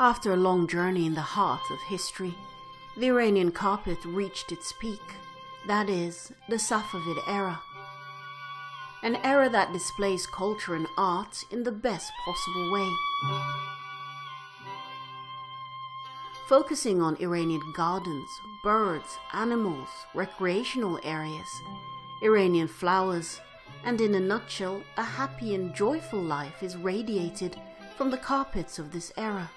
After a long journey in the heart of history, the Iranian carpet reached its peak, that is, the Safavid era. An era that displays culture and art in the best possible way. Focusing on Iranian gardens, birds, animals, recreational areas, Iranian flowers, and in a nutshell, a happy and joyful life is radiated from the carpets of this era.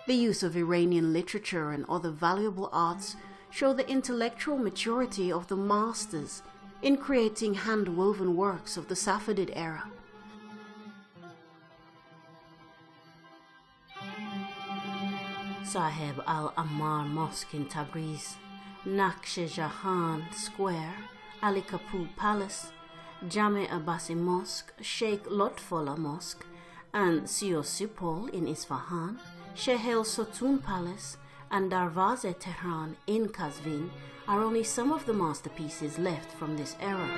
The use of Iranian literature and other valuable arts show the intellectual maturity of the masters in creating hand-woven works of the Safavid era. Sahib al-Ammar Mosque in Tabriz, Naqsh Jahan Square, Ali Kapur Palace, Jame Abbasi Mosque, Sheikh Lotfola Mosque, and Siyosipol in Isfahan, Shehel Sotun Palace, and Darvaze Tehran in Kazvin are only some of the masterpieces left from this era.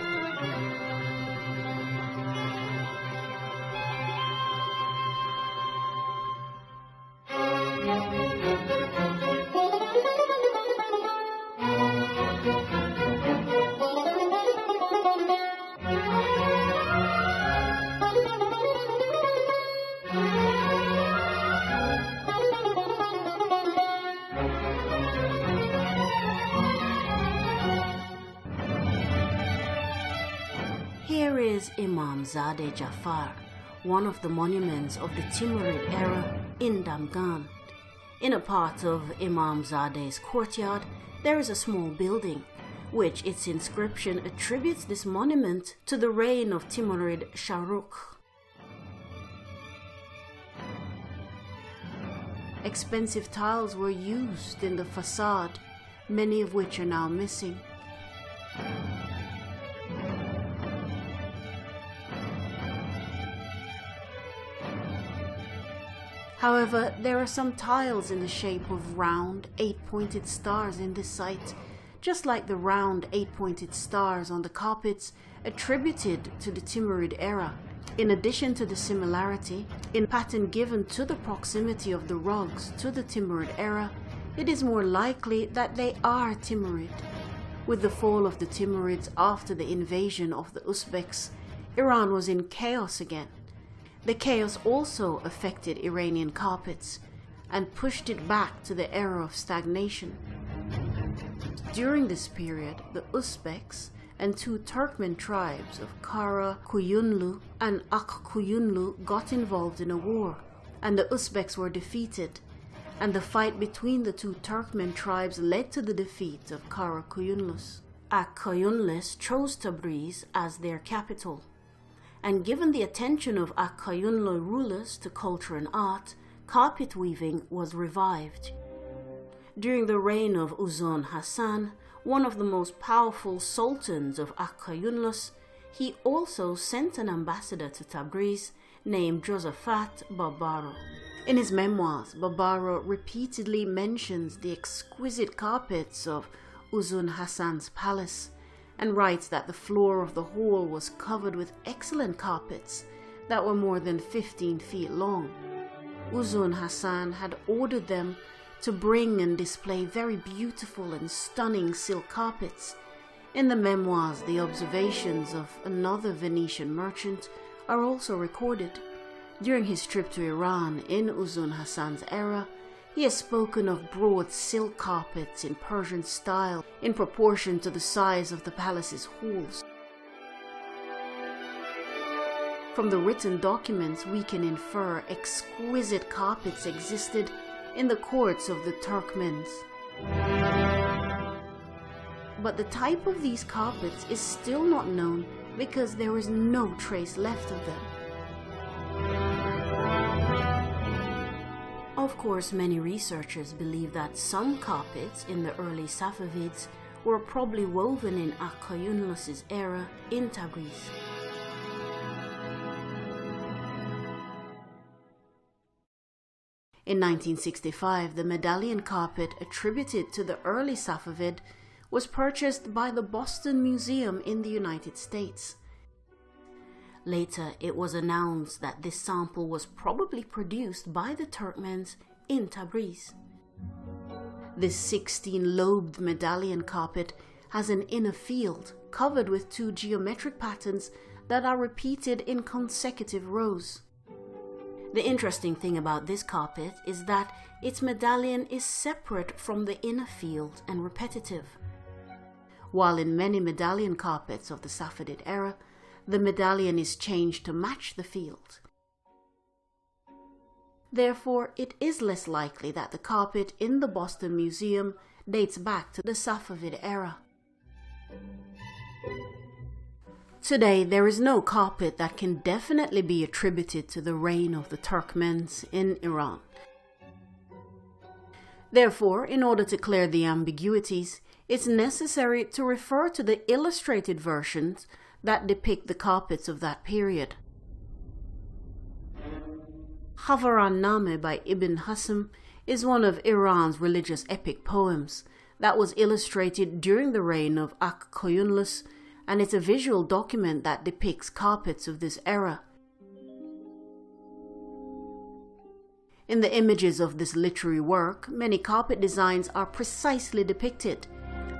Here is Imamzadeh Jafar, one of the monuments of the Timurid era in Damghan. In a part of Imamzadeh's courtyard, there is a small building, which its inscription attributes this monument to the reign of Timurid Shahrukh. Expensive tiles were used in the facade, many of which are now missing. However, there are some tiles in the shape of round, 8-pointed stars in this site, just like the round, 8-pointed stars on the carpets attributed to the Timurid era. In addition to the similarity in pattern given to the proximity of the rugs to the Timurid era, it is more likely that they are Timurid. With the fall of the Timurids after the invasion of the Uzbeks, Iran was in chaos again. The chaos also affected Iranian carpets and pushed it back to the era of stagnation. During this period, the Uzbeks and two Turkmen tribes of Kara Kuyunlu and Ak Kuyunlu got involved in a war, and the Uzbeks were defeated, and the fight between the two Turkmen tribes led to the defeat of Kara Kuyunlus. Ak Kuyunlus chose Tabriz as their capital. And given the attention of Akkayunlu rulers to culture and art, carpet weaving was revived. During the reign of Uzun Hasan, one of the most powerful sultans of Akkayunlus, he also sent an ambassador to Tabriz named Josaphat Barbaro. In his memoirs, Barbaro repeatedly mentions the exquisite carpets of Uzun Hasan's palace, and writes that the floor of the hall was covered with excellent carpets that were more than 15 feet long. Uzun Hasan had ordered them to bring and display very beautiful and stunning silk carpets. In the memoirs, the observations of another Venetian merchant are also recorded. During his trip to Iran in Uzun Hasan's era, he has spoken of broad silk carpets in Persian style in proportion to the size of the palace's halls. From the written documents, we can infer exquisite carpets existed in the courts of the Turkmens. But the type of these carpets is still not known because there is no trace left of them. Of course, many researchers believe that some carpets in the early Safavids were probably woven in Akkayunlus's era in Tabriz. In 1965, the medallion carpet attributed to the early Safavid was purchased by the Boston Museum in the United States. Later, it was announced that this sample was probably produced by the Turkmens in Tabriz. This 16-lobed medallion carpet has an inner field covered with 2 geometric patterns that are repeated in consecutive rows. The interesting thing about this carpet is that its medallion is separate from the inner field and repetitive. While in many medallion carpets of the Safavid era, the medallion is changed to match the field. Therefore, it is less likely that the carpet in the Boston Museum dates back to the Safavid era. Today, there is no carpet that can definitely be attributed to the reign of the Turkmens in Iran. Therefore, in order to clear the ambiguities, it's necessary to refer to the illustrated versions that depict the carpets of that period. Havaran-Name by Ibn Hassam is one of Iran's religious epic poems that was illustrated during the reign of Ak-Koyunlus, and it's a visual document that depicts carpets of this era. In the images of this literary work, many carpet designs are precisely depicted,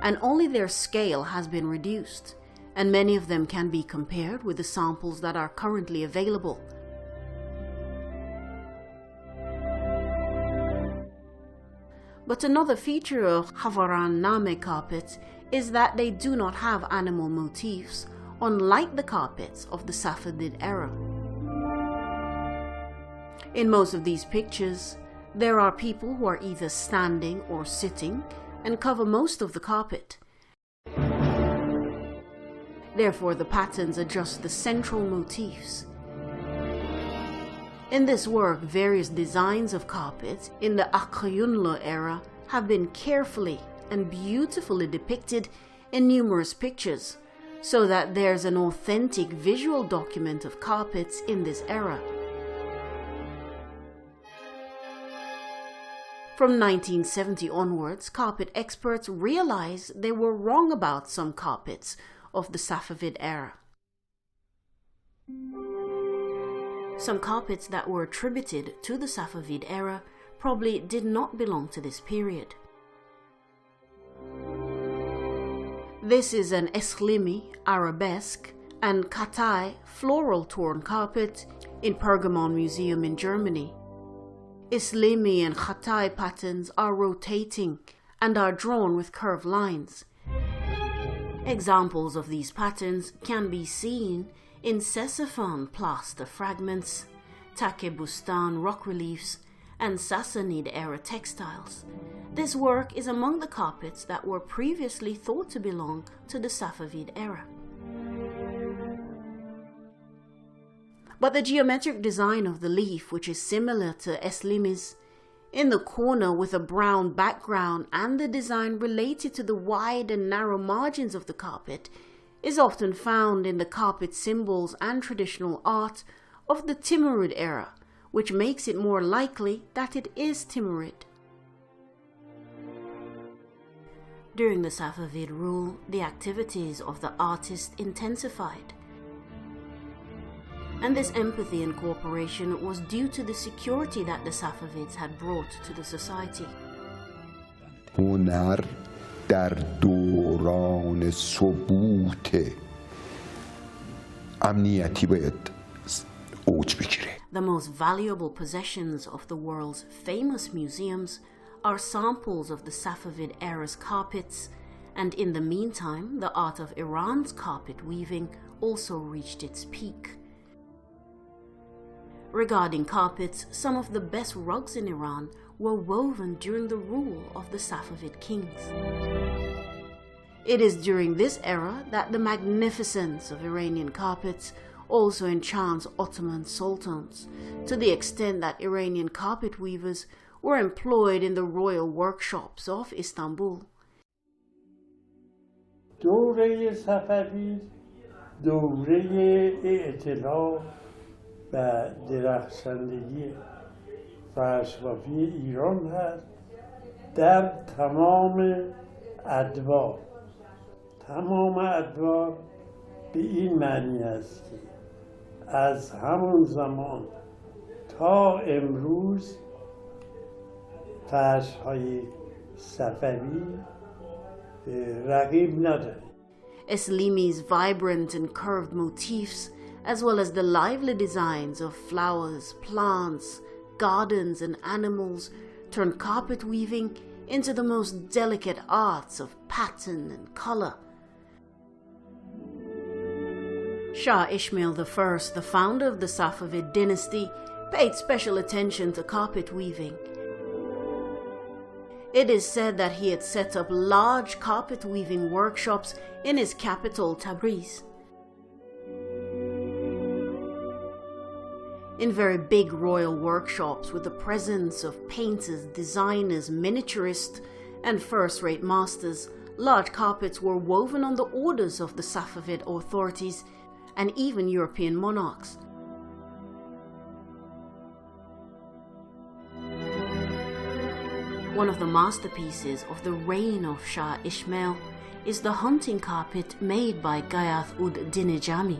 and only their scale has been reduced, and many of them can be compared with the samples that are currently available. But another feature of Havaran-Name carpets is that they do not have animal motifs, unlike the carpets of the Safavid era. In most of these pictures, there are people who are either standing or sitting and cover most of the carpet. Therefore, the patterns are just the central motifs. In this work, various designs of carpets in the Ak-Koyunlu era have been carefully and beautifully depicted in numerous pictures, so that there's an authentic visual document of carpets in this era. From 1970 onwards, carpet experts realized they were wrong about some carpets of the Safavid era. Some carpets that were attributed to the Safavid era probably did not belong to this period. This is an Eslimi, arabesque, and Katai, floral torn carpet in Pergamon Museum in Germany. Eslimi and Katai patterns are rotating and are drawn with curved lines. Examples of these patterns can be seen in Xenophon plaster fragments, Takebustan rock reliefs, and Sassanid-era textiles. This work is among the carpets that were previously thought to belong to the Safavid era. But the geometric design of the leaf, which is similar to Eslimi's, in the corner with a brown background, and the design related to the wide and narrow margins of the carpet, is often found in the carpet symbols and traditional art of the Timurid era, which makes it more likely that it is Timurid. During the Safavid rule, the activities of the artist intensified, and this empathy and cooperation was due to the security that the Safavids had brought to the society. هنر در دوران ثبوت امنیتی باید اوج بگیره. The most valuable possessions of the world's famous museums are samples of the Safavid era's carpets, and in the meantime, the art of Iran's carpet weaving also reached its peak. Regarding carpets, some of the best rugs in Iran were woven during the rule of the Safavid kings. It is during this era that the magnificence of Iranian carpets also enchants Ottoman sultans, to the extent that Iranian carpet weavers were employed in the royal workshops of Istanbul. دوره صفوی دوره اعتلاف و درخشندگی فرش‌بافی ایران هست در تمام ادوار. تمام ادوار به این معنی است که از همون زمان تا امروز فرش‌های صفوی رقیب نداره. Eslimi's vibrant and curved motifs, as well as the lively designs of flowers, plants, gardens, and animals, turn carpet weaving into the most delicate arts of pattern and color. Shah Ismail I, the founder of the Safavid dynasty, paid special attention to carpet weaving. It is said that he had set up large carpet weaving workshops in his capital, Tabriz. In very big royal workshops with the presence of painters, designers, miniaturists, and first-rate masters, large carpets were woven on the orders of the Safavid authorities and even European monarchs. One of the masterpieces of the reign of Shah Ismail is the hunting carpet made by Ghayath-ud-Din-e-Jami.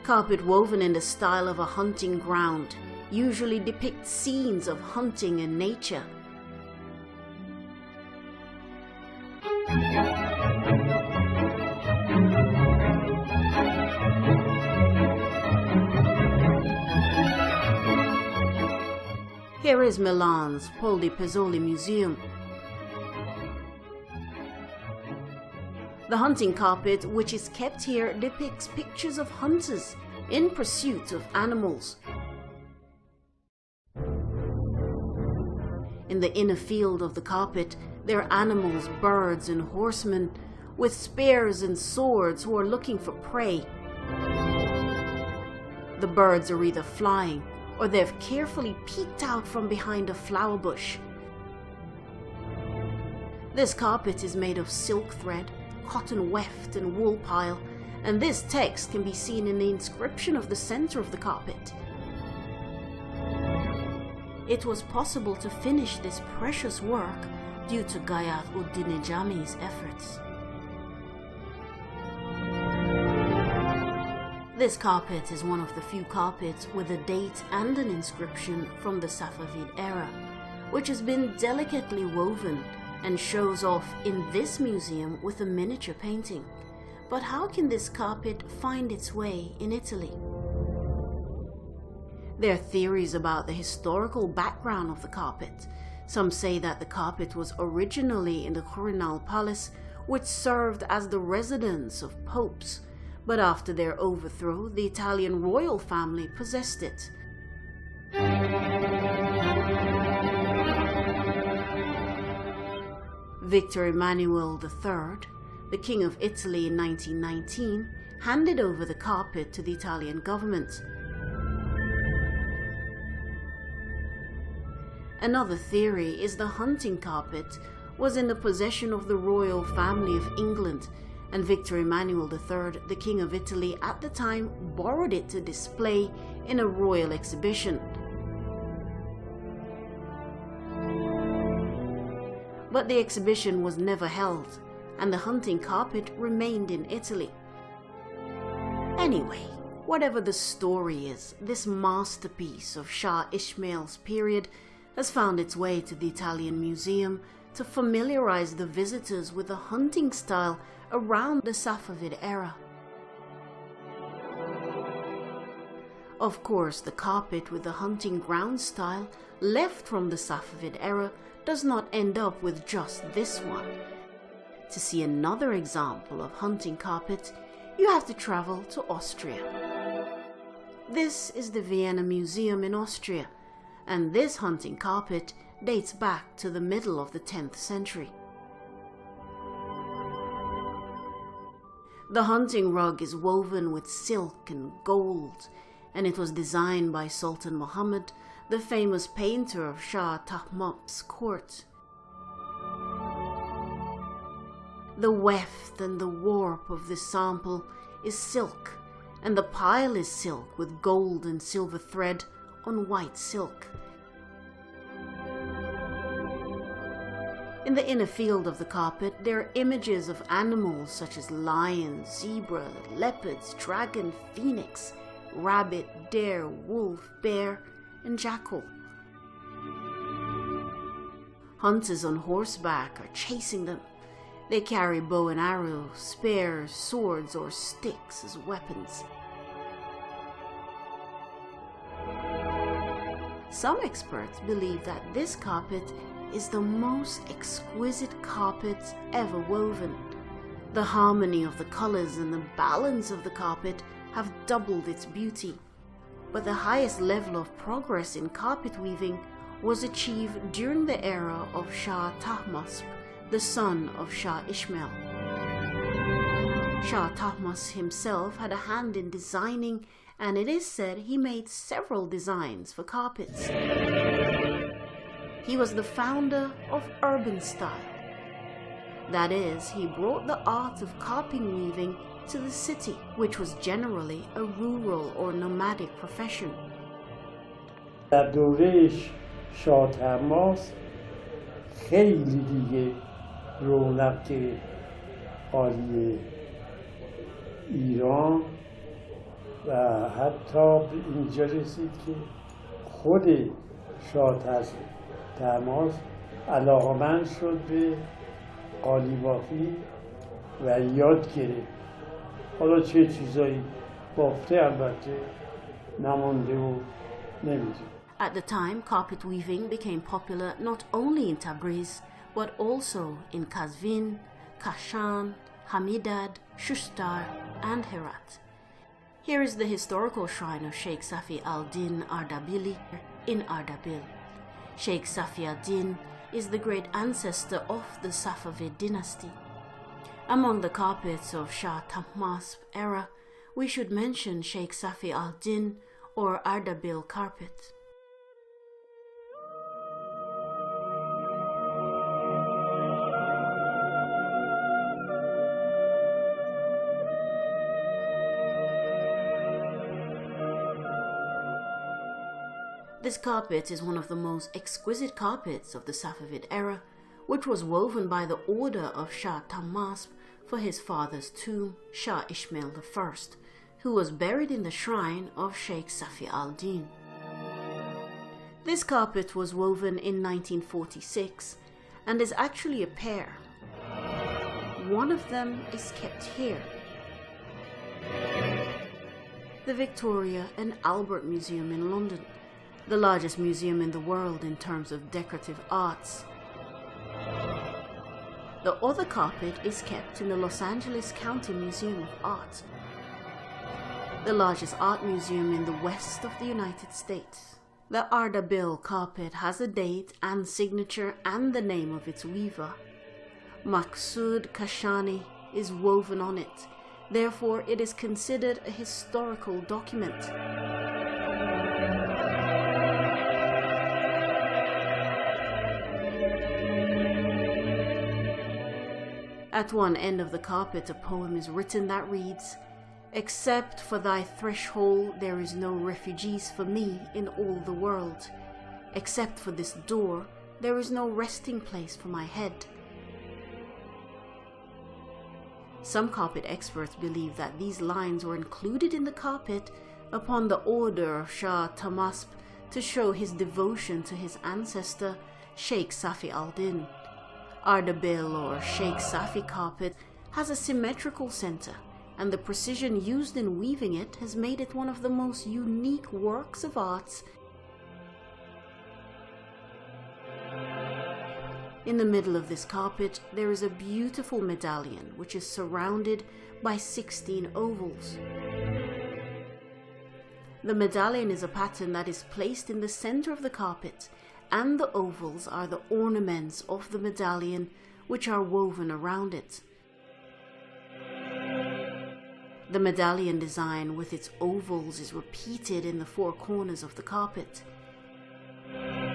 Carpet woven in the style of a hunting ground usually depicts scenes of hunting and nature. Here is Milan's Poldi Pezzoli Museum. The hunting carpet, which is kept here, depicts pictures of hunters in pursuit of animals. In the inner field of the carpet, there are animals, birds, and horsemen with spears and swords who are looking for prey. The birds are either flying or they have carefully peeked out from behind a flower bush. This carpet is made of silk thread, cotton weft, and wool pile, and this text can be seen in the inscription of the center of the carpet. It was possible to finish this precious work due to Ghayath-ud-Din-e-Jami's efforts. This carpet is one of the few carpets with a date and an inscription from the Safavid era, which has been delicately woven and shows off in this museum with a miniature painting. But how can this carpet find its way in Italy? There are theories about the historical background of the carpet. Some say that the carpet was originally in the Quirinal Palace, which served as the residence of popes, but after their overthrow, the Italian royal family possessed it. Victor Emmanuel III, the King of Italy in 1919, handed over the carpet to the Italian government. Another theory is the hunting carpet was in the possession of the royal family of England, and Victor Emmanuel III, the King of Italy at the time, borrowed it to display in a royal exhibition. But the exhibition was never held, and the hunting carpet remained in Italy. Anyway, whatever the story is, this masterpiece of Shah Ismail's period has found its way to the Italian Museum to familiarize the visitors with the hunting style around the Safavid era. Of course, the carpet with the hunting ground style left from the Safavid era does not end up with just this one. To see another example of hunting carpet, you have to travel to Austria. This is the Vienna Museum in Austria, and this hunting carpet dates back to the middle of the 10th century. The hunting rug is woven with silk and gold, and it was designed by Sultan Muhammad, the famous painter of Shah Tahmasp's court. The weft and the warp of this sample is silk, and the pile is silk with gold and silver thread on white silk. In the inner field of the carpet, there are images of animals such as lion, zebra, leopards, dragon, phoenix, rabbit, deer, wolf, bear, and jackal. Hunters on horseback are chasing them. They carry bow and arrow, spears, swords, or sticks as weapons. Some experts believe that this carpet is the most exquisite carpet ever woven. The harmony of the colors and the balance of the carpet have doubled its beauty. But the highest level of progress in carpet weaving was achieved during the era of Shah Tahmasp, the son of Shah Ismail. Shah Tahmasp himself had a hand in designing, and it is said he made several designs for carpets. He was the founder of urban style. That is, he brought the art of carpet weaving to the city, which was generally a rural or nomadic profession. در دوره شاه طهماسب خیلی دیگه رونق عالی ایران و حتی به اینجا رسید که خود شاه طهماسب علاقه‌مند شد به قالی‌بافی و یاد گرفت. حالا چه چیزایی بافته البته نمانده و نمی‌دونم. At the time, carpet weaving became popular not only in Tabriz, but also in Kazvin, Kashan, Hamidad, Shustar, and Herat. Here is the historical shrine of Sheikh Safi al-Din Ardabili in Ardabil. Sheikh Safi al-Din is the great ancestor of the Safavid dynasty. Among the carpets of Shah Tahmasp era, we should mention Sheikh Safi al-Din or Ardabil carpet. This carpet is one of the most exquisite carpets of the Safavid era, which was woven by the order of Shah Tahmasp for his father's tomb, Shah Ismail I, who was buried in the shrine of Sheikh Safi al-Din. This carpet was woven in 1946 and is actually a pair. One of them is kept here. The Victoria and Albert Museum in London, the largest museum in the world in terms of decorative arts. The other carpet is kept in the Los Angeles County Museum of Art, the largest art museum in the west of the United States. The Ardabil carpet has a date and signature and the name of its weaver. Maqsood Kashani is woven on it, therefore it is considered a historical document. At one end of the carpet, a poem is written that reads, "Except for thy threshold, there is no refugees for me in all the world. Except for this door, there is no resting place for my head." Some carpet experts believe that these lines were included in the carpet upon the order of Shah Tahmasp to show his devotion to his ancestor, Sheikh Safi al-Din. Ardabil or Sheikh Safi carpet has a symmetrical center, and the precision used in weaving it has made it one of the most unique works of art. In the middle of this carpet, there is a beautiful medallion which is surrounded by 16 ovals. The medallion is a pattern that is placed in the center of the carpet, and the ovals are the ornaments of the medallion which are woven around it. The medallion design with its ovals is repeated in the four corners of the carpet.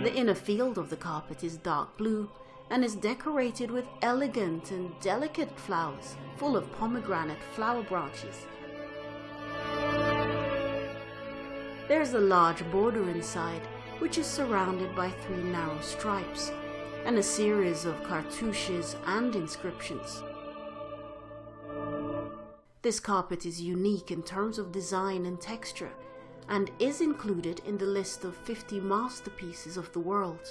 The inner field of the carpet is dark blue and is decorated with elegant and delicate flowers full of pomegranate flower branches. There is a large border inside, which is surrounded by 3 narrow stripes. and a series of cartouches and inscriptions. This carpet is unique in terms of design and texture, and is included in the list of 50 masterpieces of the world.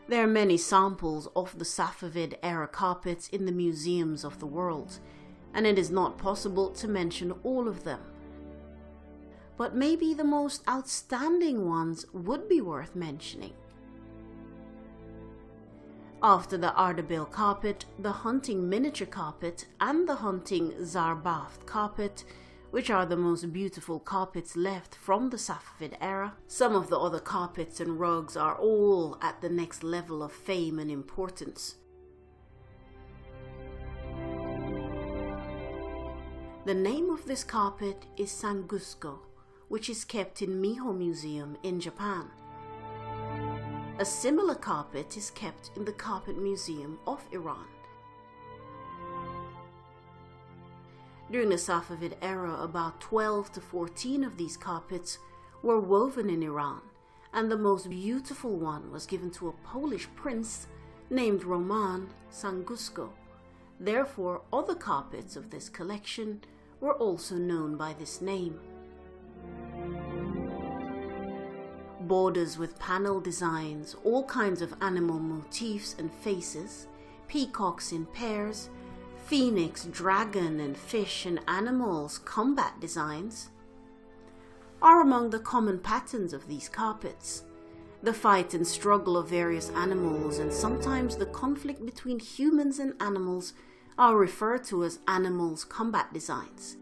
There are many samples of the Safavid era carpets in the museums of the world, and it is not possible to mention all of them. But maybe the most outstanding ones would be worth mentioning. After the Ardabil carpet, the hunting miniature carpet, and the hunting Zarbaft carpet, which are the most beautiful carpets left from the Safavid era, some of the other carpets and rugs are all at the next level of fame and importance. The name of this carpet is Sangusko, which is kept in Miho Museum in Japan. A similar carpet is kept in the Carpet Museum of Iran. During the Safavid era, about 12 to 14 of these carpets were woven in Iran, and the most beautiful one was given to a Polish prince named Roman Sangusko. Therefore, other carpets of this collection were also known by this name. Borders with panel designs, all kinds of animal motifs and faces, peacocks in pairs, phoenix, dragon, and fish and animals combat designs are among the common patterns of these carpets. The fight and struggle of various animals, and sometimes the conflict between humans and animals, are referred to as animals combat designs.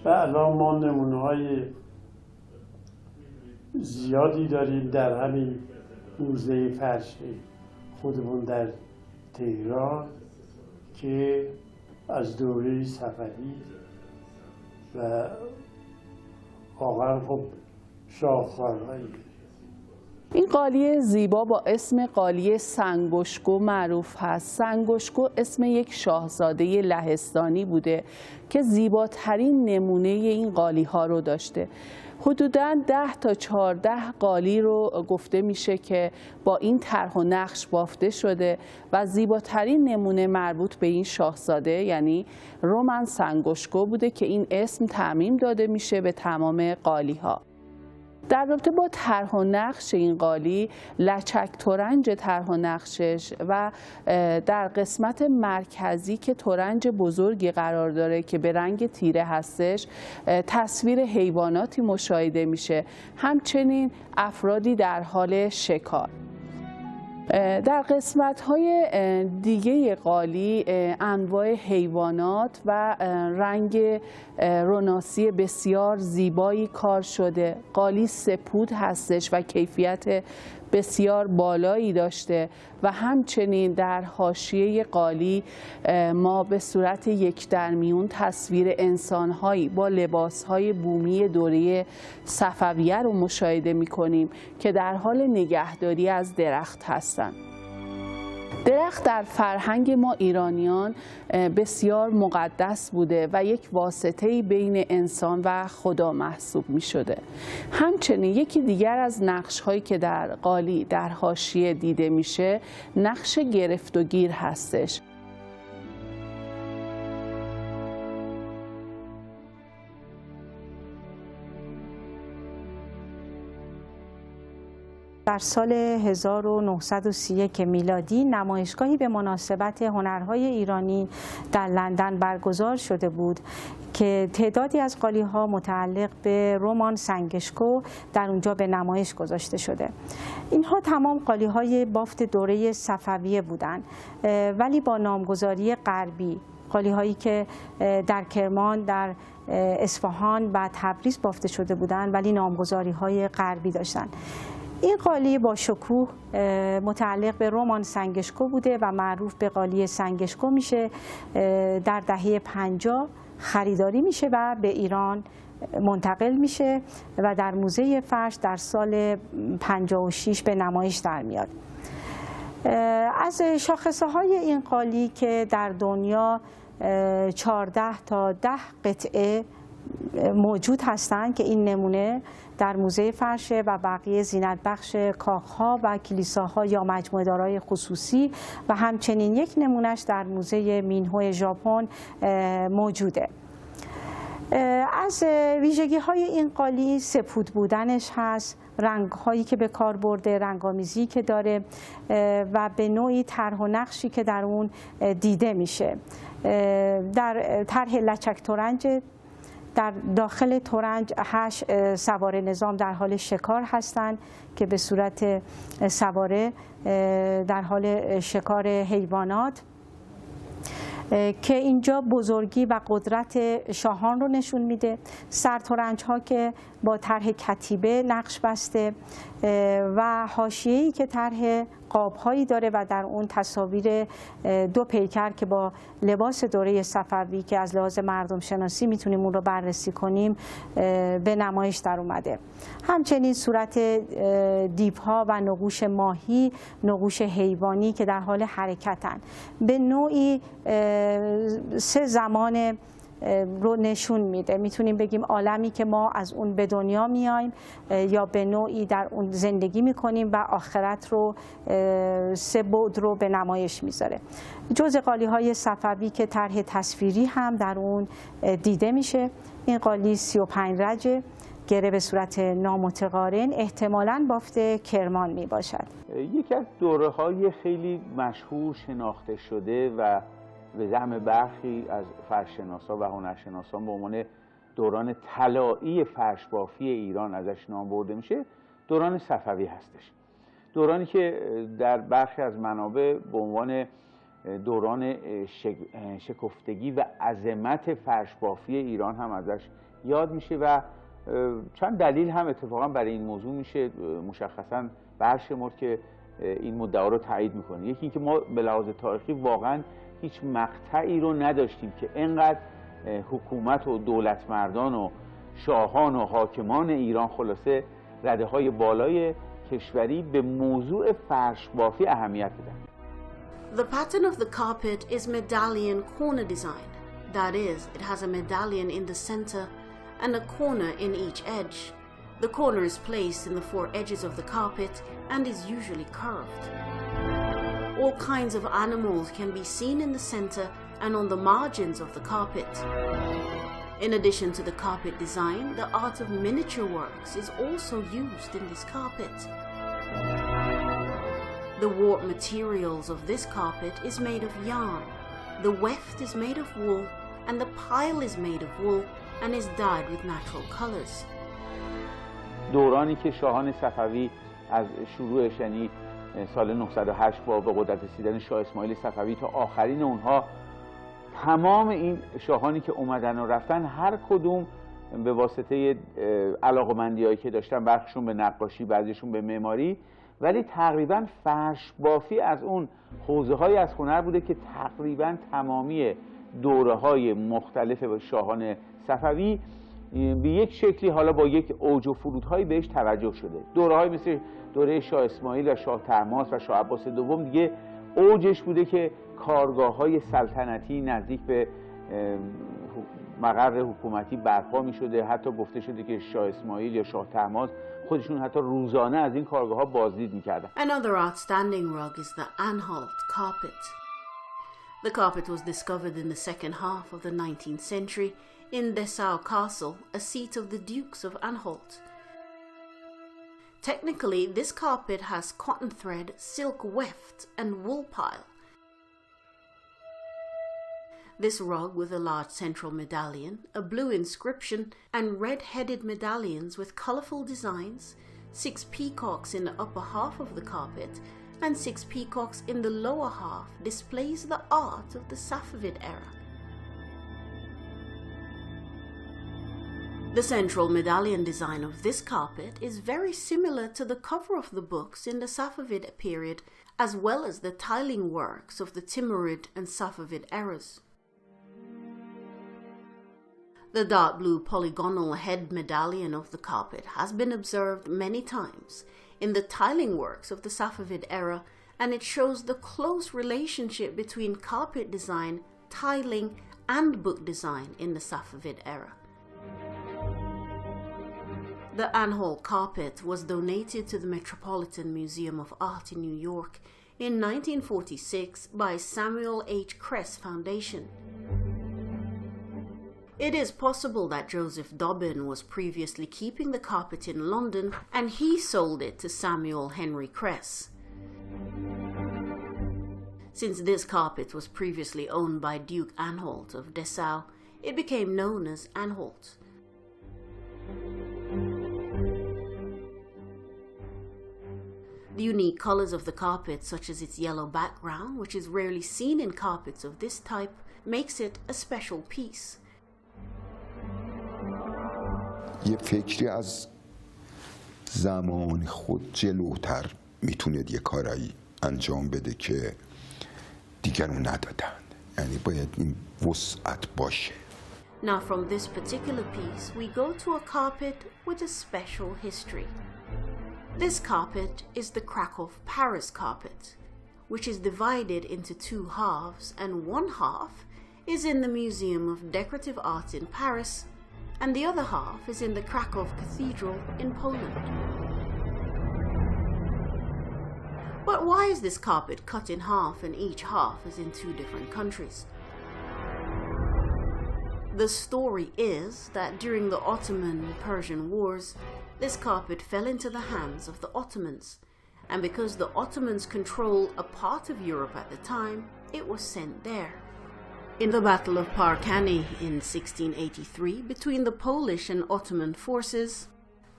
و الان ما نمونه‌های زیادی داریم در همین موزه فرشی خودمون در تهران که از دوره صفوی و واقعا خب شاهکارهایی. این قالی زیبا با اسم قالی سنگشکو معروف هست. سنگشکو اسم یک شاهزاده لهستانی بوده که زیباترین نمونه این قالی ها رو داشته. حدوداً 10 تا 14 قالی رو گفته میشه که با این طرح و نقش بافته شده و زیباترین نمونه مربوط به این شاهزاده یعنی رومن سنگشکو بوده که این اسم تعمیم داده میشه به تمام قالی ها. در رابطه با طرح و نقش این قالی، لچک ترنج طرح و نقشش و در قسمت مرکزی که ترنج بزرگی قرار داره که به رنگ تیره هستش، تصویر حیواناتی مشاهده میشه، همچنین افرادی در حال شکار. در قسمت‌های دیگه قالی انواع حیوانات و رنگ روناسی بسیار زیبایی کار شده. قالی سپود هستش و کیفیت بسیار بالایی داشته و همچنین در حاشیه قالی ما به صورت یک درمیون تصویر انسان‌هایی با لباس‌های بومی دوره صفویه رو مشاهده می‌کنیم که در حال نگهداری از درخت هستند. درخت در فرهنگ ما ایرانیان بسیار مقدس بوده و یک واسطه‌ای بین انسان و خدا محسوب می شده. همچنین یکی دیگر از نقش‌هایی که در قالی در حاشیه دیده میشه نقش گرفت و گیر هستش. در سال 1931 میلادی نمایشگاهی به مناسبت هنرهای ایرانی در لندن برگزار شده بود که تعدادی از قالی‌ها متعلق به رومان سنگشکو در اونجا به نمایش گذاشته شده. اینها تمام قالی‌های بافت دوره صفویه بودند ولی با نامگذاری غربی، قالی‌هایی که در کرمان، در اصفهان و تبریز بافته شده بودند ولی نامگذاری‌های غربی داشتند. این قالی با شکوه متعلق به رومان سنگشکو بوده و معروف به قالی سنگشکو میشه. در دهه 50 خریداری میشه و به ایران منتقل میشه و در موزه فرش در سال 56 به نمایش در میاد. از شاخصه های این قالی که در دنیا 14 تا 10 قطعه موجود هستند که این نمونه در موزه فرشه و بقیه زینت بخش کاخها و کلیساها یا مجموعه دارای خصوصی و همچنین یک نمونهش در موزه مینهو ژاپن موجوده. از ویژگی های این قالی سپود بودنش هست، رنگ هایی که به کار برده، رنگامیزی که داره و به نوعی طرح و نقشی که در اون دیده میشه. در طرح لچک ترنج، در داخل ترنج 8 سواره نظام در حال شکار هستند که به صورت سواره در حال شکار حیوانات که اینجا بزرگی و قدرت شاهان رو نشون میده. سرترنج ها که با طرح کتیبه نقش بسته و حاشیه‌ای که طرح قاب‌هایی داره و در اون تصاویر 2 پیکر که با لباس دوره صفوی که از لحاظ مردم شناسی میتونیم اون رو بررسی کنیم به نمایش در اومده. همچنین صورت دیوها و نقوش ماهی، نقوش حیوانی که در حال حرکتن، به نوعی 3 زمان رو نشون میده. میتونیم بگیم عالمی که ما از اون به دنیا میایم یا به نوعی در اون زندگی میکنیم و آخرت رو 3 بعد رو به نمایش میذاره. جزء قالی های صفوی که طرح تصویری هم در اون دیده میشه. این قالی 35 رجه، گره به صورت نامتقارن، احتمالاً بافت کرمان می باشد. یکی از دوره‌های خیلی مشهور شناخته شده و به زعم برخی از فرش‌شناسان و هنرشناسان به عنوان دوران طلایی فرش‌بافی ایران ازش نام برده میشه، دوران صفوی هستش. دورانی که در برخی از منابع به عنوان دوران شکفتگی و عظمت فرش‌بافی ایران هم ازش یاد میشه و چند دلیل هم اتفاقا برای این موضوع میشه مشخصاً برشمرد که این مدعا رو تایید میکنه. یکی اینکه ما به لحاظ تاریخی واقعاً هیچ مقطعی رو نداشتیم که اینقدر حکومت و دولتمردان و شاهان و حاکمان ایران خلاصه رده‌های بالای کشوری به موضوع فرش‌بافی اهمیت بدن. The pattern of the carpet is medallion corner design. That is, it has a medallion in the center and a corner in each edge. The corner is placed in the 4 edges of the carpet and is usually curved. All kinds of animals can be seen in the center and on the margins of the carpet. In addition to the carpet design, the art of miniature works is also used in this carpet. The warp materials of this carpet is made of yarn, the weft is made of wool, and the pile is made of wool and is dyed with natural colors. دورانی که شاهان صفوی از شروعش یعنی سال 908 با به قدرت رسیدن شاه اسماعیل صفوی تا آخرین اونها، تمام این شاهانی که اومدن و رفتن هر کدوم به واسطه علاقمندی‌هایی که داشتن، برخیشون به نقاشی، بعضیشون به معماری، ولی تقریبا فرش‌بافی از اون حوزه‌های از هنر بوده که تقریبا تمامی دوره‌های مختلف شاهان صفوی به یک شکلی حالا با یک اوج و فرودهایی بهش توجه شده. دوره‌های مثل دوره شاه اسماعیل و شاه طهماسب و شاه عباس دوم دیگه اوجش بوده که کارگاه‌های سلطنتی نزدیک به مقر حکومتی برپا می‌شده. حتی گفته شده که شاه اسماعیل یا شاه طهماسب خودشون حتی روزانه از این کارگاه‌ها بازدید می‌کردن. Another outstanding rug is the Anhalt carpet. The carpet was discovered in the second half of the 19th century in Dessau Castle, a seat of the Dukes of Anhalt. Technically, this carpet has cotton thread, silk weft, and wool pile. This rug with a large central medallion, a blue inscription, and red-headed medallions with colorful designs, 6 peacocks in the upper half of the carpet, and 6 peacocks in the lower half displays the art of the Safavid era. The central medallion design of this carpet is very similar to the cover of the books in the Safavid period, as well as the tiling works of the Timurid and Safavid eras. The dark blue polygonal head medallion of the carpet has been observed many times in the tiling works of the Safavid era and it shows the close relationship between carpet design, tiling, and book design in the Safavid era. The Anhalt carpet was donated to the Metropolitan Museum of Art in New York in 1946 by Samuel H. Kress Foundation. It is possible that Joseph Dobbin was previously keeping the carpet in London and he sold it to Samuel Henry Kress. Since this carpet was previously owned by Duke Anhalt of Dessau, it became known as Anhalt. The unique colors of the carpet, such as its yellow background, which is rarely seen in carpets of this type, makes it a special piece. یه فکری از زمان خود جلوتر میتونه یه کارایی انجام بده که دیگرون ندادن. یعنی باید این وسعت باشه. Now from this particular piece, we go to a carpet with a special history. This carpet is the Krakow-Paris carpet, which is divided into two halves, and one half is in the Museum of Decorative Arts in Paris, and the other half is in the Krakow Cathedral in Poland. But why is this carpet cut in half and each half is in two different countries? The story is that during the Ottoman and Persian wars, this carpet fell into the hands of the Ottomans, and because the Ottomans controlled a part of Europe at the time, it was sent there. In the Battle of Parkani in 1683, between the Polish and Ottoman forces,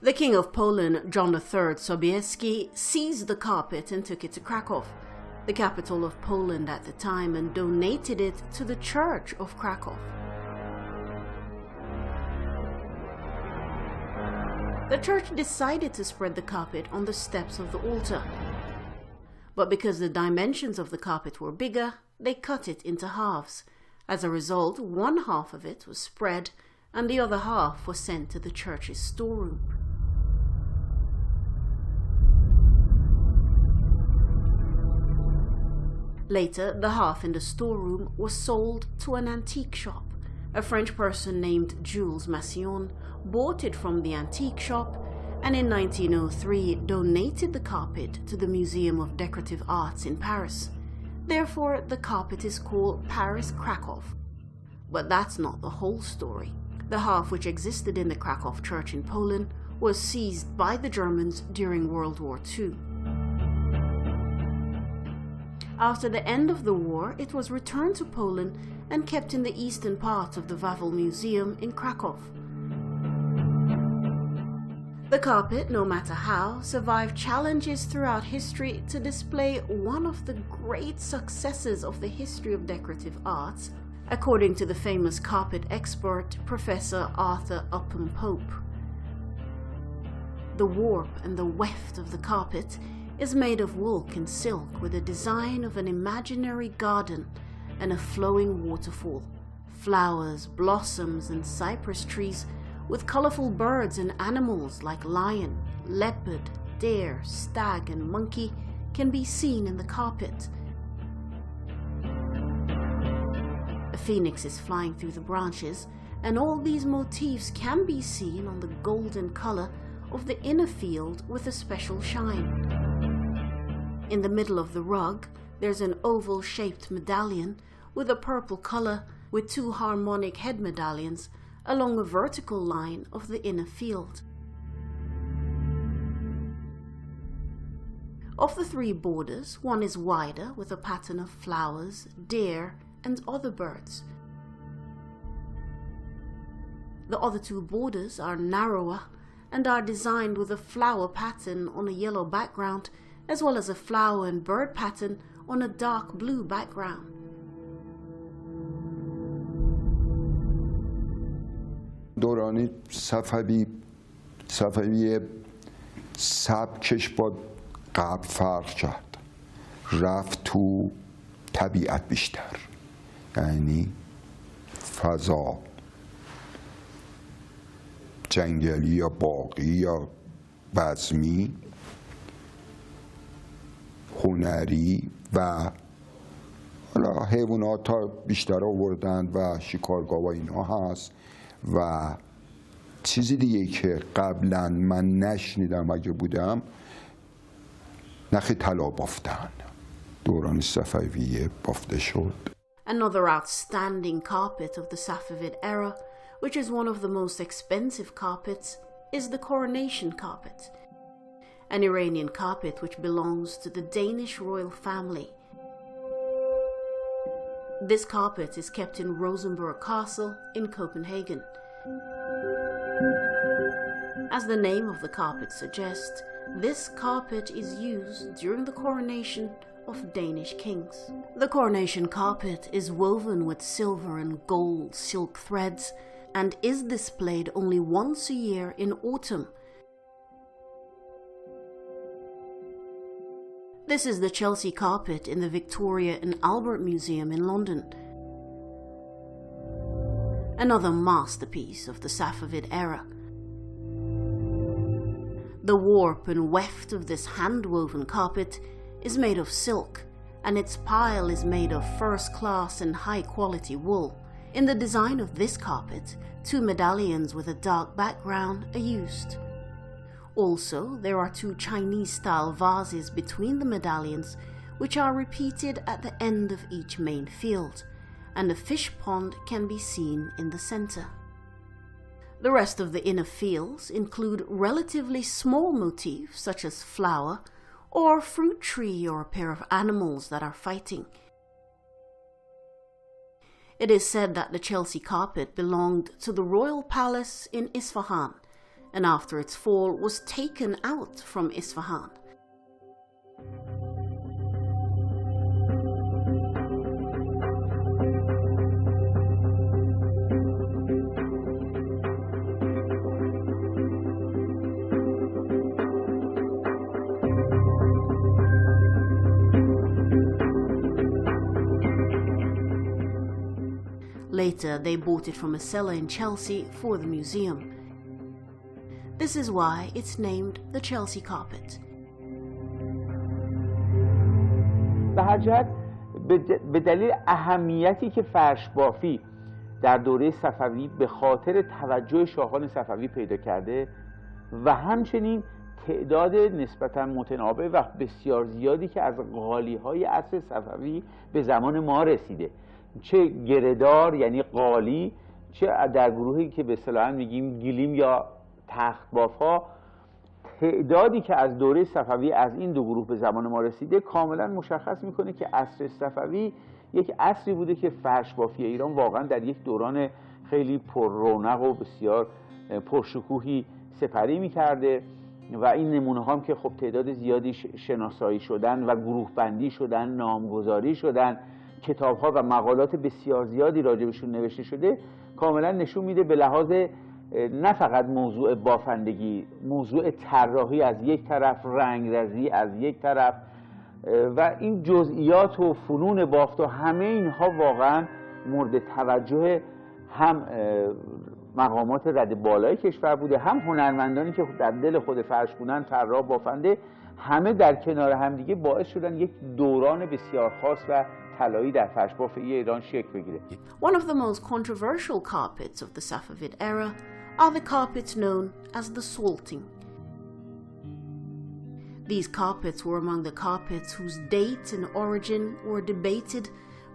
the King of Poland, John III Sobieski, seized the carpet and took it to Krakow, the capital of Poland at the time, and donated it to the Church of Krakow. The church decided to spread the carpet on the steps of the altar. But because the dimensions of the carpet were bigger, they cut it into halves. As a result, one half of it was spread and the other half was sent to the church's storeroom. Later, the half in the storeroom was sold to an antique shop. A French person named Jules Massion bought it from the antique shop and in 1903 donated the carpet to the Museum of Decorative Arts in Paris. Therefore, the carpet is called Paris Krakow. But that's not the whole story. The half which existed in the Krakow church in Poland was seized by the Germans during World War II. After the end of the war, it was returned to Poland and kept in the eastern part of the Wawel Museum in Krakow. The carpet, no matter how, survived challenges throughout history to display one of the great successes of the history of decorative arts, according to the famous carpet expert, Professor Arthur Upham Pope. The warp and the weft of the carpet is made of wool and silk with a design of an imaginary garden and a flowing waterfall, flowers, blossoms, and cypress trees with colorful birds and animals like lion, leopard, deer, stag, and monkey can be seen in the carpet. A phoenix is flying through the branches, and all these motifs can be seen on the golden color of the inner field with a special shine. In the middle of the rug, there's an oval-shaped medallion with a purple color with two harmonic head medallions along a vertical line of the inner field. Of the three borders, one is wider with a pattern of flowers, deer, and other birds. The other two borders are narrower and are designed with a flower pattern on a yellow background, as well as a flower and bird pattern on a dark blue background. دوران صفوی سبکش با قبل فرق کرد، رفت تو طبیعت بیشتر، یعنی فضا جنگلی یا باغی یا بزمی، هنری و حالا حیوانات ها بیشتر آوردن و شکارگاه و اینا هست و چیزی دیگه که قبلا من نشنیدم اگه بودم نخ طلا بافتن دوران صفویه بافته شد. Another outstanding carpet of the Safavid era, which is one of the most expensive carpets, is the coronation carpet, an Iranian carpet which belongs to the Danish royal family. This carpet is kept in Rosenborg Castle in Copenhagen. As the name of the carpet suggests, this carpet is used during the coronation of Danish kings. The coronation carpet is woven with silver and gold silk threads and is displayed only once a year in autumn. This is the Chelsea carpet in the Victoria and Albert Museum in London. Another masterpiece of the Safavid era. The warp and weft of this hand-woven carpet is made of silk, and its pile is made of first-class and high-quality wool. In the design of this carpet, 2 medallions with a dark background are used. Also, there are 2 Chinese-style vases between the medallions, which are repeated at the end of each main field, and a fish pond can be seen in the center. The rest of the inner fields include relatively small motifs such as flower, or a fruit tree or a pair of animals that are fighting. It is said that the Chelsea carpet belonged to the royal palace in Isfahan, and after its fall was taken out from Isfahan. Later, they bought it from a seller in Chelsea for the museum. This is why it's named the Chelsea carpet. به هر جهت به دلیل اهمیتی که فرش بافی در دوره صفوی به خاطر توجه شاهان صفوی پیدا کرده و همچنین تعداد نسبتاً متناوب و بسیار زیادی که از قالی‌های عصر صفوی به زمان ما رسیده، چه گردار یعنی قالی، چه در گروهی که به اصطلاح میگیم گلیم یا تخت باف‌ها، تعدادی که از دوره صفوی از این دو گروه به زمان ما رسیده کاملا مشخص میکنه که عصر صفوی یک عصری بوده که فرش بافی ایران واقعا در یک دوران خیلی پر رونق و بسیار پرشکوهی سپری میکرده و این نمونه هم که خب تعداد زیادی شناسایی شدن و گروه بندی شدن، نامگذاری شدن، کتاب ها و مقالات بسیار زیادی راجبشون نوشته شده، کاملا نشون میده به لحاظ نه فقط موضوع بافندگی، موضوع طراحی از یک طرف، رنگرزی از یک طرف و این جزئیات و فنون بافت و همه اینها واقعا مورد توجه هم مقامات رد بالای کشور بوده، هم هنرمندانی که در دل خود فرش بودن، طراح، بافنده، همه در کنار همدیگه باعث شدن یک دوران بسیار خاص و طلایی در فرش بافی ایران شکل بگیره. One of the most controversial carpets of the Safavid era are the carpets known as the salting. These carpets were among the carpets whose date and origin were debated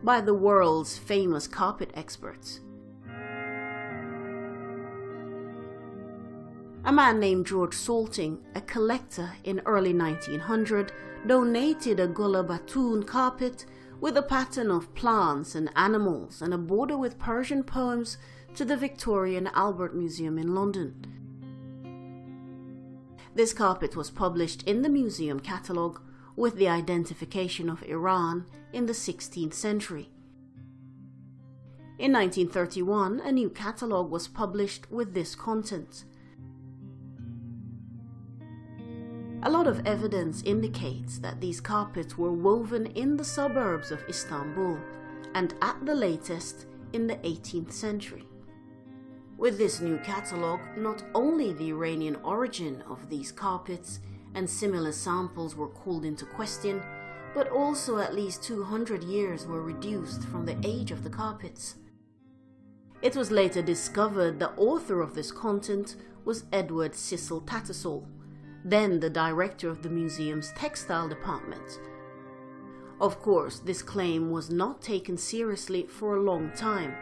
by the world's famous carpet experts. A man named George Salting, a collector in early 1900, donated a Gullah carpet with a pattern of plants and animals and a border with Persian poems to the Victoria and Albert Museum in London. This carpet was published in the museum catalogue with the identification of Iran in the 16th century. In 1931, a new catalogue was published with this content. A lot of evidence indicates that these carpets were woven in the suburbs of Istanbul and at the latest in the 18th century. With this new catalogue, not only the Iranian origin of these carpets and similar samples were called into question, but also at least 200 years were reduced from the age of the carpets. It was later discovered the author of this content was Edward Cecil Tattersall, then the director of the museum's textile department. Of course, this claim was not taken seriously for a long time,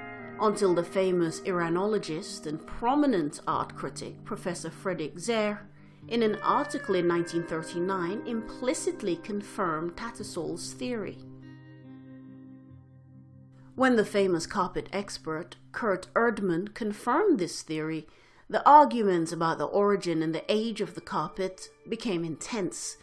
until the famous Iranologist and prominent art critic Professor Frederick Zerr, in an article in 1939, implicitly confirmed Tattersall's theory. When the famous carpet expert Kurt Erdmann confirmed this theory, the arguments about the origin and the age of the carpet became intense.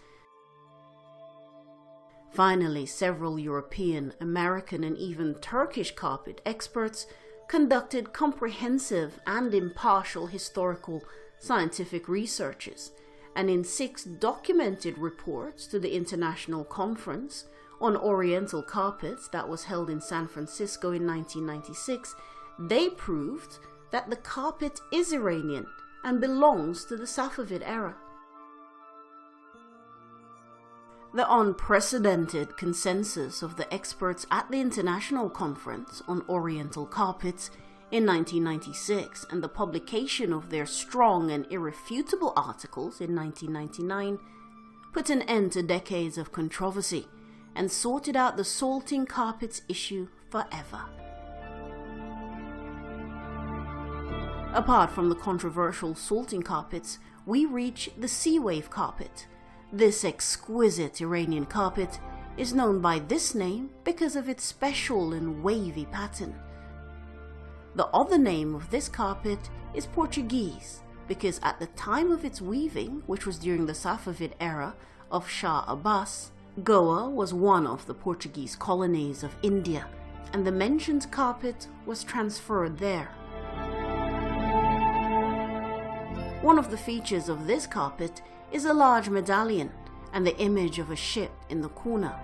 Finally, several European, American, and even Turkish carpet experts conducted comprehensive and impartial historical scientific researches, and in 6 documented reports to the International Conference on Oriental Carpets that was held in San Francisco in 1996, they proved that the carpet is Iranian and belongs to the Safavid era. The unprecedented consensus of the experts at the International Conference on Oriental Carpets in 1996 and the publication of their strong and irrefutable articles in 1999 put an end to decades of controversy and sorted out the salting carpets issue forever. Apart from the controversial salting carpets, we reach the sea wave carpet. This exquisite Iranian carpet is known by this name because of its special and wavy pattern. The other name of this carpet is Portuguese because at the time of its weaving, which was during the Safavid era of Shah Abbas, Goa was one of the Portuguese colonies of India, and the mentioned carpet was transferred there. One of the features of this carpet is a large medallion and the image of a ship in the corner.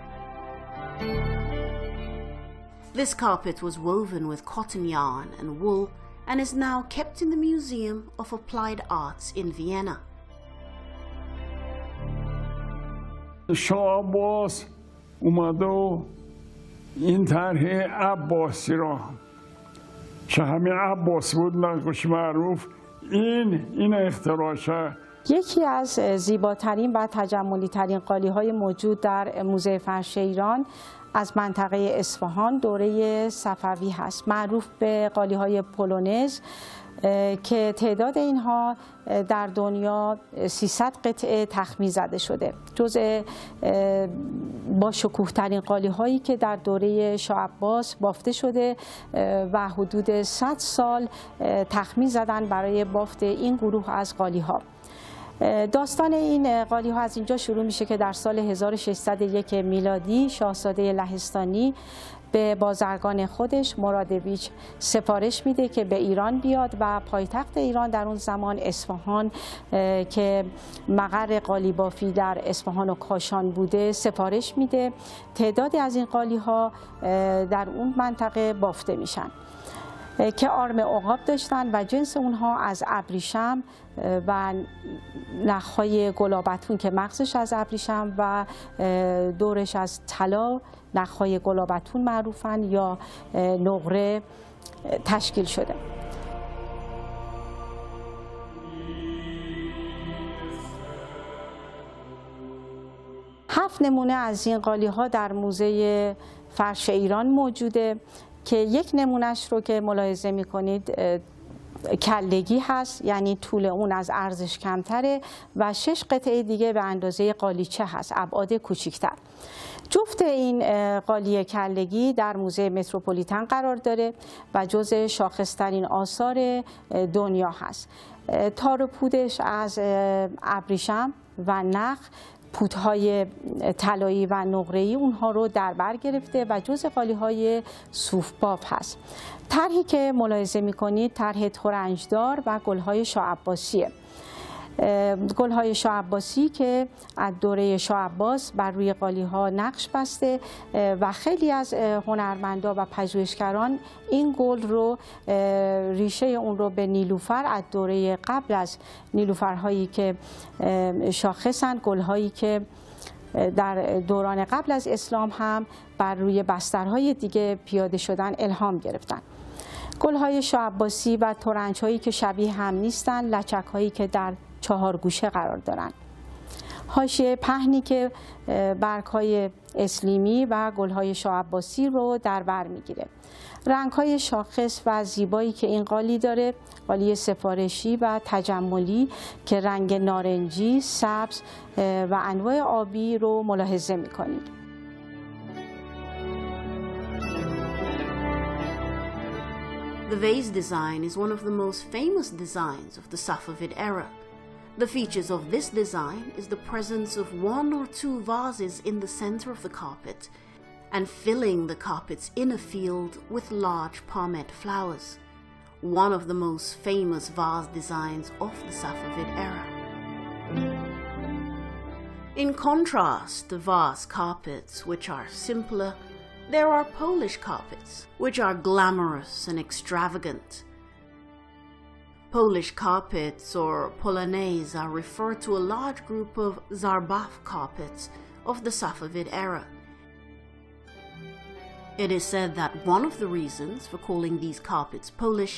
This carpet was woven with cotton yarn and wool and is now kept in the Museum of Applied Arts in Vienna. شاه عباس اومده و این طرح عباسی را که همین عباس بود نقاش معروف این اختراع کرد. یکی از زیباترین و تجملی ترین قالی‌های موجود در موزه فرش ایران از منطقه اصفهان دوره صفوی هست، معروف به قالی‌های پولونز که تعداد اینها در دنیا 300 قطعه تخمین زده شده. جزء با شکوه ترین قالی‌هایی که در دوره شاه عباس بافته شده و حدود 100 سال تخمین زدن برای بافت این گروه از قالی‌ها. داستان این قالی‌ها از اینجا شروع میشه که در سال 1601 میلادی شاهزاده لهستانی به بازرگان خودش مرادویچ سفارش میده که به ایران بیاد و پایتخت ایران در اون زمان اصفهان که مقر قالی بافی در اصفهان و کاشان بوده سفارش میده. تعدادی از این قالی‌ها در اون منطقه بافته میشن که آرم عقاب داشتن و جنس اونها از ابریشم و نخهای گلابتون که مغزش از ابریشم و دورش از طلا نخهای گلابتون معروفن یا نقره تشکیل شده. هفت نمونه از این قالی‌ها در موزه فرش ایران موجوده که یک نمونهش رو که ملاحظه می‌کنید کلگی هست، یعنی طول اون از عرضش کمتره و 6 قطعه دیگه به اندازه قالیچه هست، ابعاد کوچیک‌تر. جفت این قالی کلگی در موزه متروپولیتن قرار داره و جزء شاخص‌ترین آثار دنیا هست. تار و پودش از ابریشم و نخ، پودهای طلایی و نقره‌ای اونها رو در بر گرفته و جزء قالی‌های صوف باف هست. طرحی که ملاحظه می‌کنید طرح ترنجدار و گل‌های شاه عباسیه. گل‌های شاه عباسی که از دوره شاه عباس بر روی قالی‌ها نقش بسته و خیلی از هنرمندا و پژوهشگران این گل رو ریشه اون رو به نیلوفر از دوره قبل از نیلوفرهایی که شاخصن، گل‌هایی که در دوران قبل از اسلام هم بر روی بسترهای دیگه پیاده شدن الهام گرفتن. گل‌های شاه عباسی و ترنج‌هایی که شبیه هم نیستن، لچک‌هایی که در 4 گوشه قرار دارن. حاشیه پهنی که برگ‌های اسلیمی و گل‌های شاه عباسی رو در بر میگیره. رنگ‌های شاخص و زیبایی که این قالی داره، قالی سفارشی و تجملی که رنگ نارنجی، سبز و انواع آبی رو ملاحظه می‌کنید. The vase design is one of the most famous designs of the Safavid era. The features of this design is the presence of 1 or 2 vases in the center of the carpet and filling the carpet's inner field with large palmette flowers, one of the most famous vase designs of the Safavid era. In contrast to vase carpets, which are simpler, there are Polish carpets, which are glamorous and extravagant. Polish carpets or polonaise are referred to a large group of Zarbaf carpets of the Safavid era. It is said that one of the reasons for calling these carpets Polish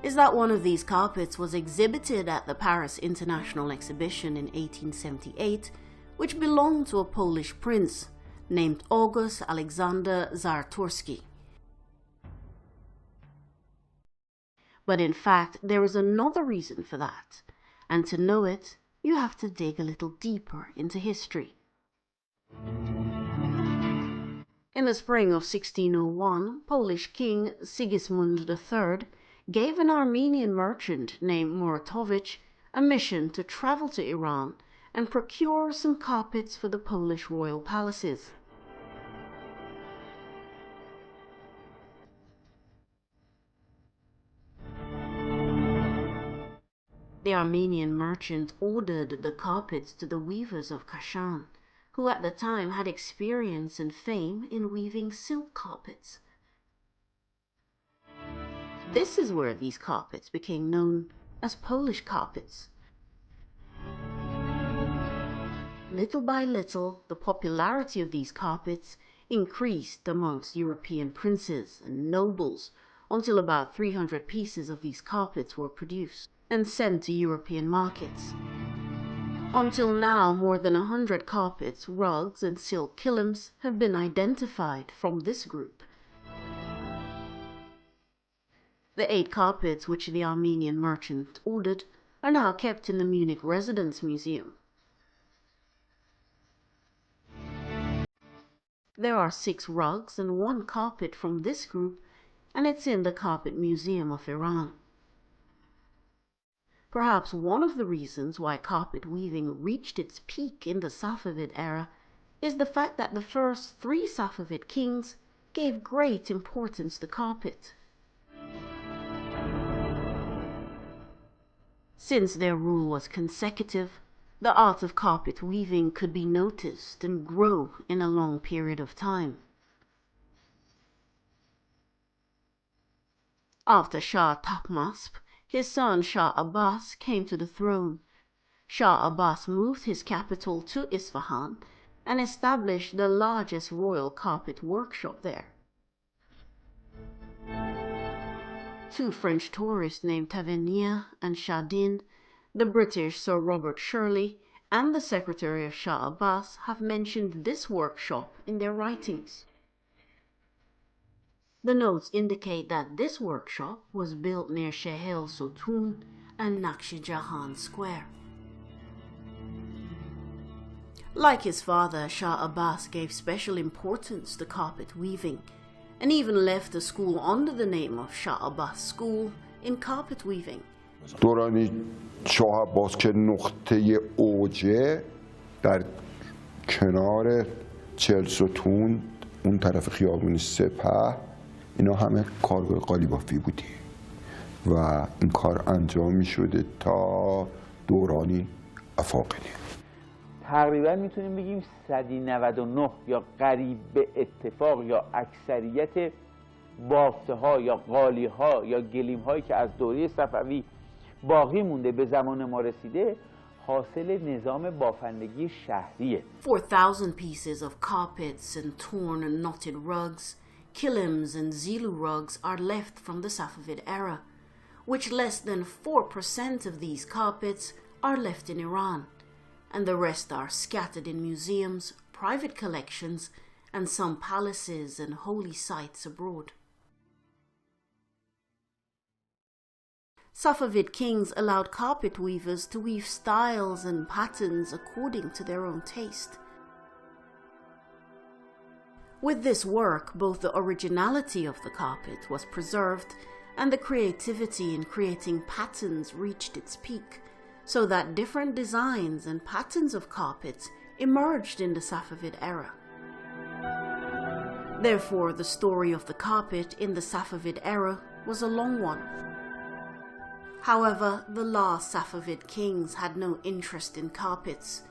is that one of these carpets was exhibited at the Paris International Exhibition in 1878, which belonged to a Polish prince named August Alexander Czartoryski. But in fact, there is another reason for that, and to know it, you have to dig a little deeper into history. In the spring of 1601, Polish King Sigismund III gave an Armenian merchant named Muratovich a mission to travel to Iran and procure some carpets for the Polish royal palaces. The Armenian merchant ordered the carpets to the weavers of Kashan, who at the time had experience and fame in weaving silk carpets. This is where these carpets became known as Polish carpets. Little by little, the popularity of these carpets increased amongst European princes and nobles until about 300 pieces of these carpets were produced and sent to European markets. Until now, more than 100 carpets, rugs, and silk kilims have been identified from this group. The 8 carpets which the Armenian merchant ordered are now kept in the Munich Residence Museum. There are 6 rugs and 1 carpet from this group, and it's in the Carpet Museum of Iran. Perhaps one of the reasons why carpet weaving reached its peak in the Safavid era is the fact that the first 3 Safavid kings gave great importance to carpet. Since their rule was consecutive, the art of carpet weaving could be noticed and grow in a long period of time. After Shah Tahmasp, his son Shah Abbas came to the throne. Shah Abbas moved his capital to Isfahan and established the largest royal carpet workshop there. 2 French tourists named Tavernier and Chardin, the British Sir Robert Shirley, and the secretary of Shah Abbas have mentioned this workshop in their writings. The notes indicate that this workshop was built near Shehel Sotun and Nakshi Jahan Square. Like his father, Shah Abbas gave special importance to carpet weaving and even left a school under the name of Shah Abbas School in carpet weaving. دوران شاه عباس که نقطه اوجه در کنار چهلستون اون طرف خیابون سپه، اینا همه کارگاه قالیبافی بودی و این کار انجام می شده تا دورانی افاقینه. تقریبا میتونیم بگیم سدی 99 یا قریب به اتفاق یا اکثریت بافته ها یا قالی ها یا گلیم هایی که از دوره صفوی باقی مونده به زمان ما رسیده، حاصل نظام بافندگی شهریه. 4,000 pieces of carpets and torn and knotted rugs, kilims and Zulu rugs are left from the Safavid era, which less than 4% of these carpets are left in Iran, and the rest are scattered in museums, private collections, and some palaces and holy sites abroad. Safavid kings allowed carpet weavers to weave styles and patterns according to their own taste. With this work, both the originality of the carpet was preserved and the creativity in creating patterns reached its peak, so that different designs and patterns of carpets emerged in the Safavid era. Therefore, the story of the carpet in the Safavid era was a long one. However, the last Safavid kings had no interest in carpets,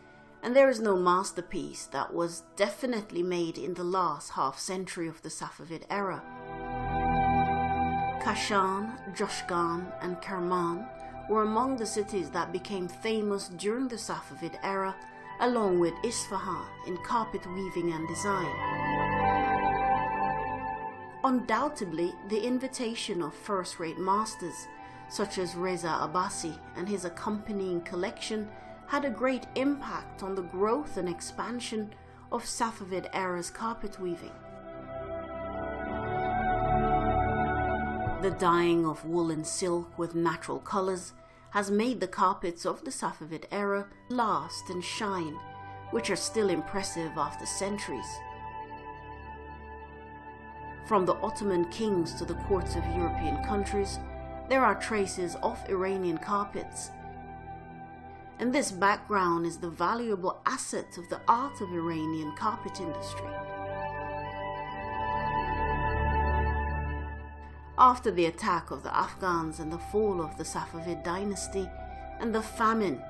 and there is no masterpiece that was definitely made in the last half-century of the Safavid era. Kashan, Joshgan, and Kerman were among the cities that became famous during the Safavid era, along with Isfahan in carpet weaving and design. Undoubtedly, the invitation of first-rate masters such as Reza Abbasi and his accompanying collection had a great impact on the growth and expansion of Safavid era's carpet weaving. The dyeing of wool and silk with natural colors has made the carpets of the Safavid era last and shine, which are still impressive after centuries. From the Ottoman kings to the courts of European countries, there are traces of Iranian carpets. And this background is the valuable asset of the art of Iranian carpet industry. After the attack of the Afghans and the fall of the Safavid dynasty and the famine,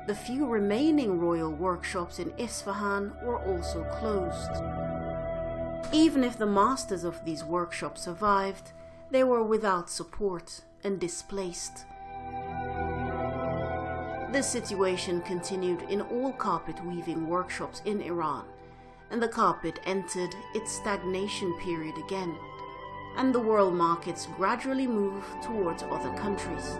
the few remaining royal workshops in Isfahan were also closed. Even if the masters of these workshops survived, they were without support and displaced. This situation continued in all carpet weaving workshops in Iran, and the carpet entered its stagnation period again, and the world markets gradually moved towards other countries.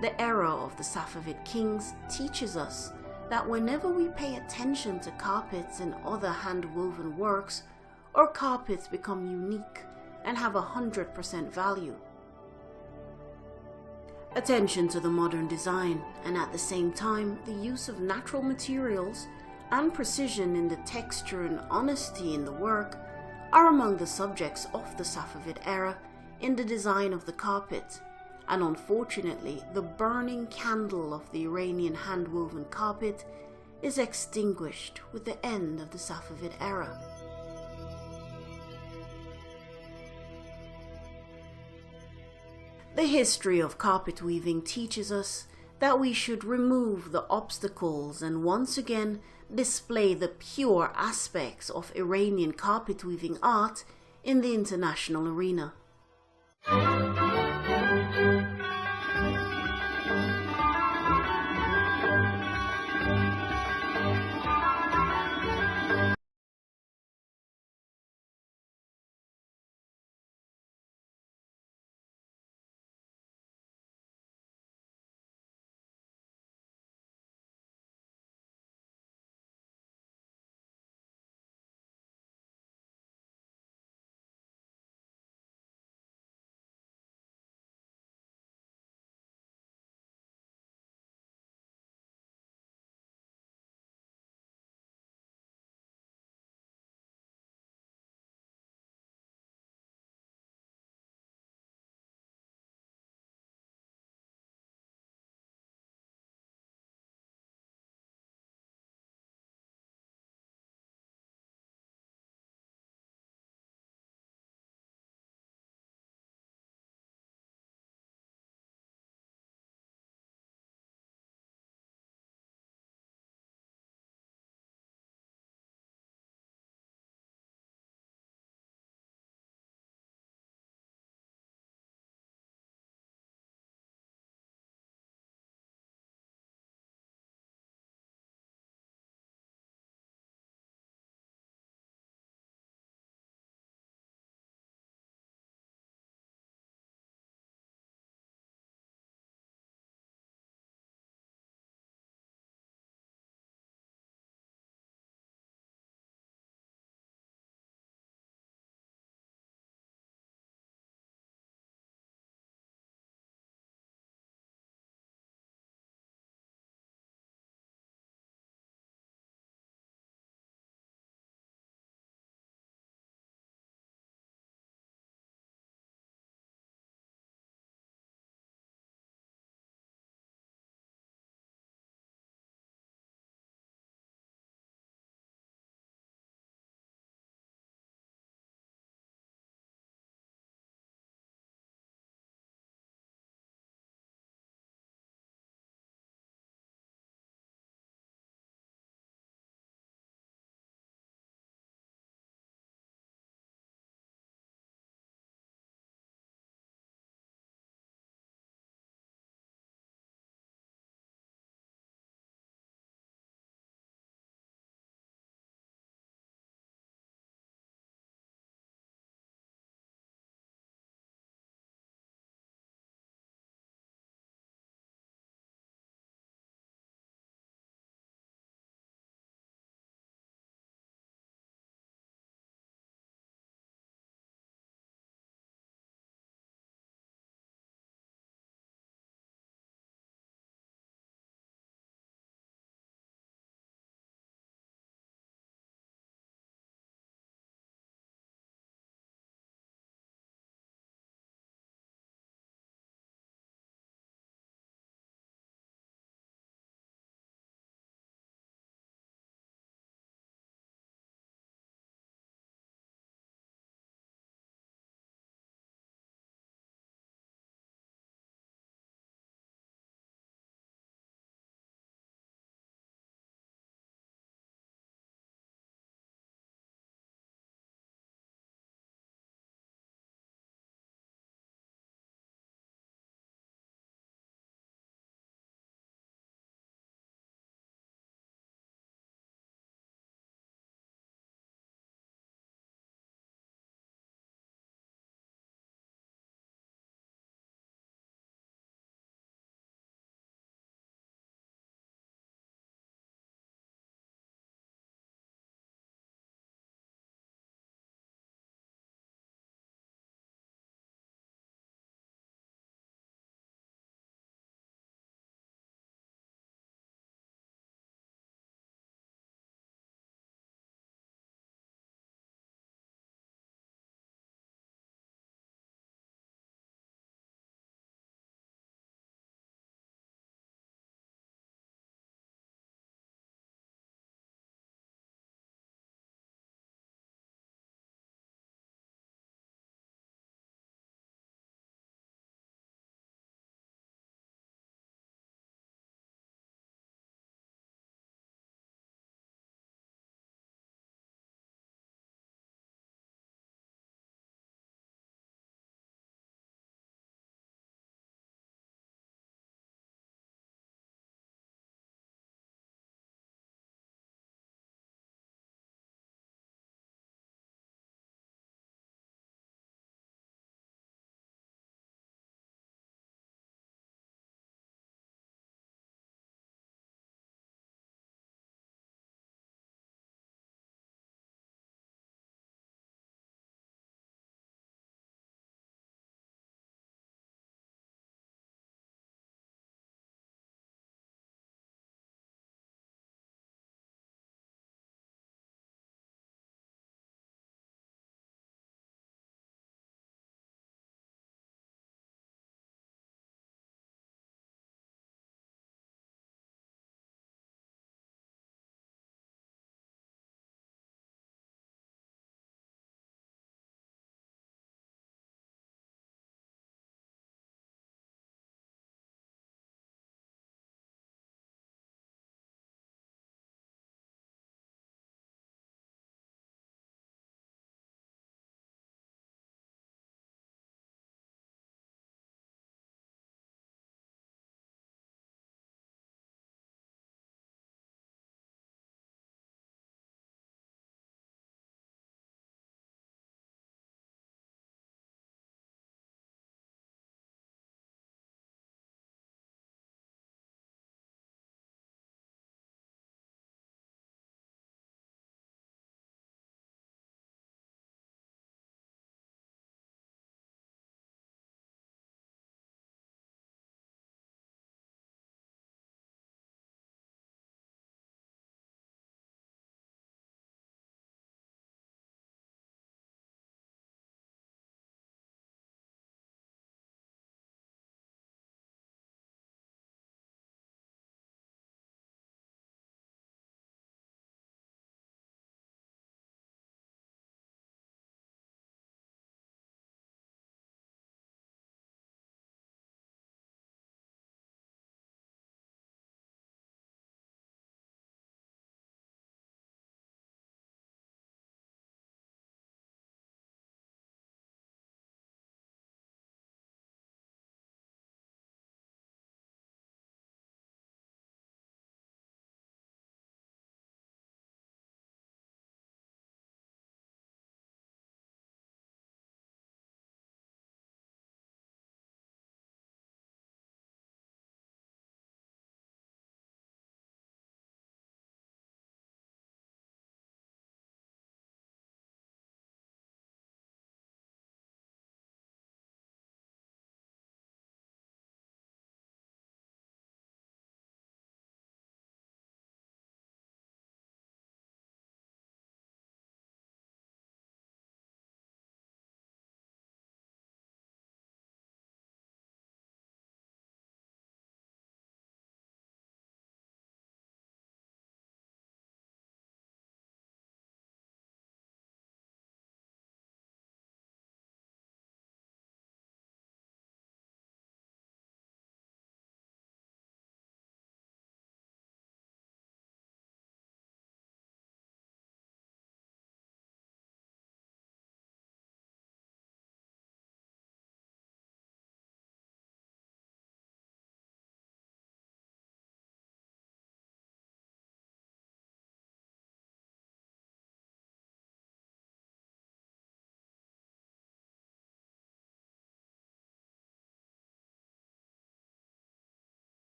The era of the Safavid kings teaches us that whenever we pay attention to carpets and other hand-woven works, our carpets become unique and have 100% value. Attention to the modern design, and at the same time the use of natural materials and precision in the texture and honesty in the work are among the subjects of the Safavid era in the design of the carpet, and unfortunately the burning candle of the Iranian hand-woven carpet is extinguished with the end of the Safavid era. The history of carpet weaving teaches us that we should remove the obstacles and once again display the pure aspects of Iranian carpet weaving art in the international arena.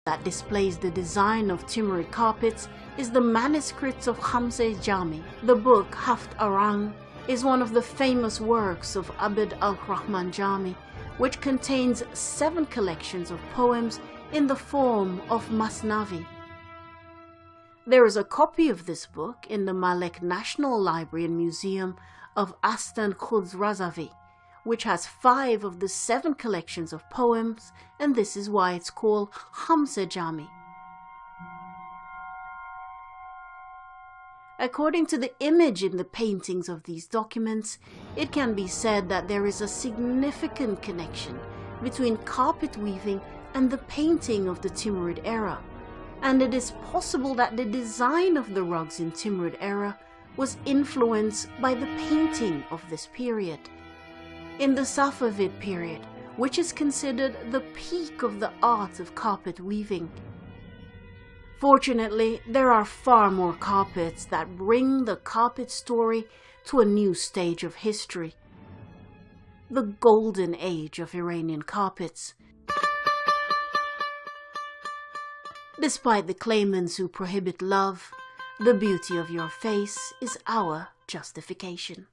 that displays the design of Timurid carpets is the manuscripts of Khamse Jami. The book Haft Arang is one of the famous works of Abd al-Rahman Jami, which contains 7 collections of poems in the form of Masnavi. There is a copy of this book in the Malek National Library and Museum of Astan Khudrazvi, which has 5 of the 7 collections of poems, and this is why it's called Khamse Jami. According to the image in the paintings of these documents, it can be said that there is a significant connection between carpet weaving and the painting of the Timurid era, and it is possible that the design of the rugs in Timurid era was influenced by the painting of this period. In the Safavid period, which is considered the peak of the art of carpet weaving. Fortunately, there are far more carpets that bring the carpet story to a new stage of history. The golden age of Iranian carpets. Despite the claimants who prohibit love, the beauty of your face is our justification.